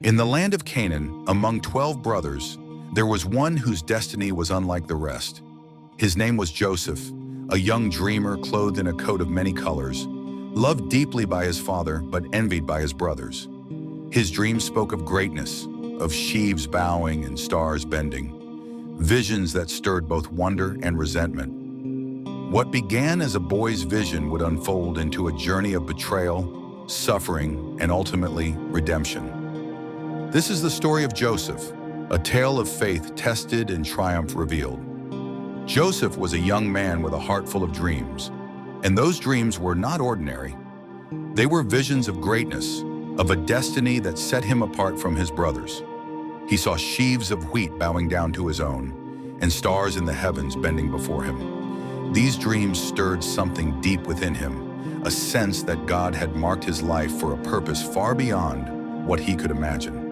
In the land of Canaan, among 12 brothers, there was one whose destiny was unlike the rest. His name was Joseph, a young dreamer clothed in a coat of many colors, loved deeply by his father but envied by his brothers. His dreams spoke of greatness, of sheaves bowing and stars bending, visions that stirred both wonder and resentment. What began as a boy's vision would unfold into a journey of betrayal, suffering, and ultimately redemption. This is the story of Joseph, a tale of faith tested and triumph revealed. Joseph was a young man with a heart full of dreams, and those dreams were not ordinary. They were visions of greatness, of a destiny that set him apart from his brothers. He saw sheaves of wheat bowing down to his own, and stars in the heavens bending before him. These dreams stirred something deep within him, a sense that God had marked his life for a purpose far beyond what he could imagine.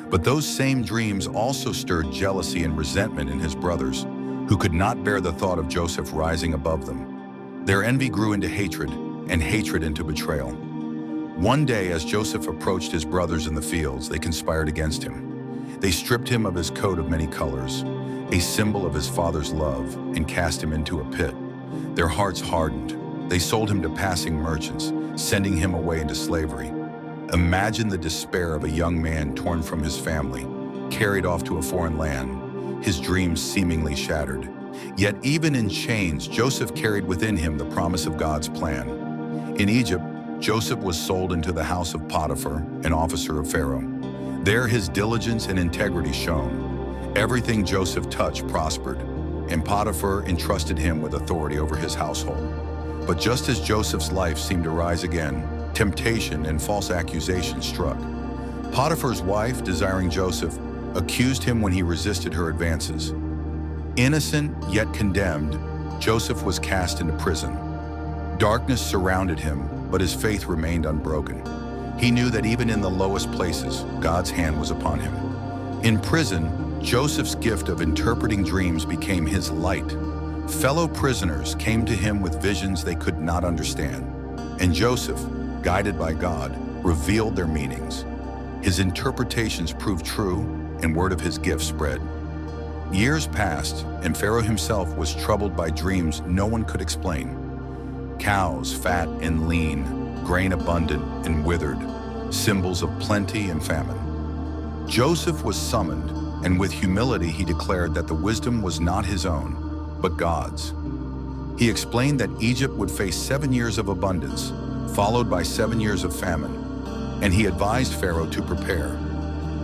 But those same dreams also stirred jealousy and resentment in his brothers, who could not bear the thought of Joseph rising above them. Their envy grew into hatred, and hatred into betrayal. One day, as Joseph approached his brothers in the fields, they conspired against him. They stripped him of his coat of many colors, a symbol of his father's love, and cast him into a pit. Their hearts hardened. They sold him to passing merchants, sending him away into slavery. Imagine the despair of a young man torn from his family, carried off to a foreign land, his dreams seemingly shattered. Yet even in chains, Joseph carried within him the promise of God's plan. In Egypt, Joseph was sold into the house of Potiphar, an officer of Pharaoh. There his diligence and integrity shone. Everything Joseph touched prospered, and Potiphar entrusted him with authority over his household. But just as Joseph's life seemed to rise again, temptation and false accusations struck. Potiphar's wife, desiring Joseph, accused him when he resisted her advances. Innocent yet condemned, Joseph was cast into prison. Darkness surrounded him, but his faith remained unbroken. He knew that even in the lowest places, God's hand was upon him. In prison, Joseph's gift of interpreting dreams became his light. Fellow prisoners came to him with visions they could not understand, and Joseph, guided by God, revealed their meanings. His interpretations proved true, and word of his gift spread. Years passed, and Pharaoh himself was troubled by dreams no one could explain. Cows, fat and lean, grain abundant and withered, symbols of plenty and famine. Joseph was summoned, and with humility he declared that the wisdom was not his own, but God's. He explained that Egypt would face 7 years of abundance, followed by 7 years of famine, and he advised Pharaoh to prepare.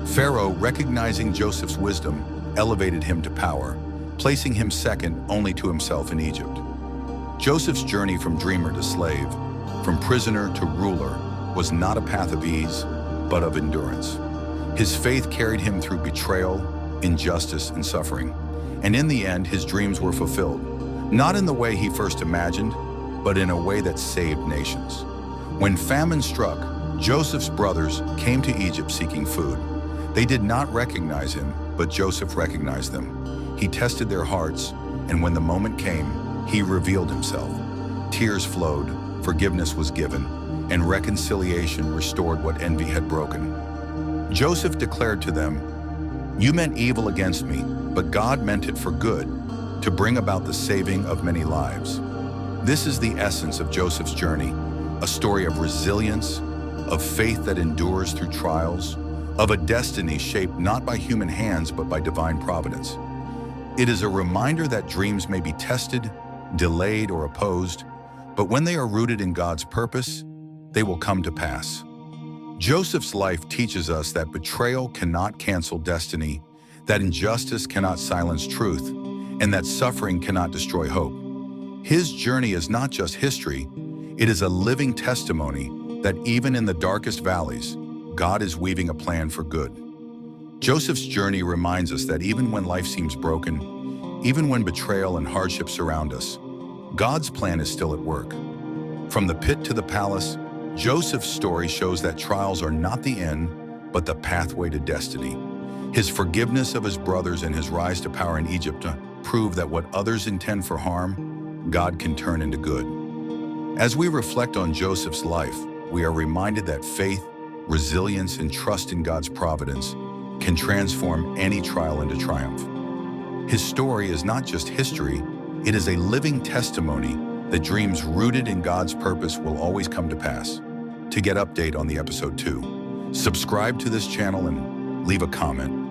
Pharaoh, recognizing Joseph's wisdom, elevated him to power, placing him second only to himself in Egypt. Joseph's journey from dreamer to slave, from prisoner to ruler, was not a path of ease, but of endurance. His faith carried him through betrayal, injustice, and suffering. And in the end, his dreams were fulfilled, not in the way he first imagined, but in a way that saved nations. When famine struck, Joseph's brothers came to Egypt seeking food. They did not recognize him, but Joseph recognized them. He tested their hearts, and when the moment came, he revealed himself. Tears flowed, forgiveness was given, and reconciliation restored what envy had broken. Joseph declared to them, "You meant evil against me, but God meant it for good, to bring about the saving of many lives." This is the essence of Joseph's journey, a story of resilience, of faith that endures through trials, of a destiny shaped not by human hands but by divine providence. It is a reminder that dreams may be tested, delayed, or opposed, but when they are rooted in God's purpose, they will come to pass. Joseph's life teaches us that betrayal cannot cancel destiny, that injustice cannot silence truth, and that suffering cannot destroy hope. His journey is not just history, it is a living testimony that even in the darkest valleys, God is weaving a plan for good. Joseph's journey reminds us that even when life seems broken, even when betrayal and hardship surround us, God's plan is still at work. From the pit to the palace, Joseph's story shows that trials are not the end, but the pathway to destiny. His forgiveness of his brothers and his rise to power in Egypt prove that what others intend for harm, God can turn into good. As we reflect on Joseph's life, we are reminded that faith, resilience, and trust in God's providence can transform any trial into triumph. His story is not just history, it is a living testimony that dreams rooted in God's purpose will always come to pass. To get update on the episode 2, subscribe to this channel and leave a comment.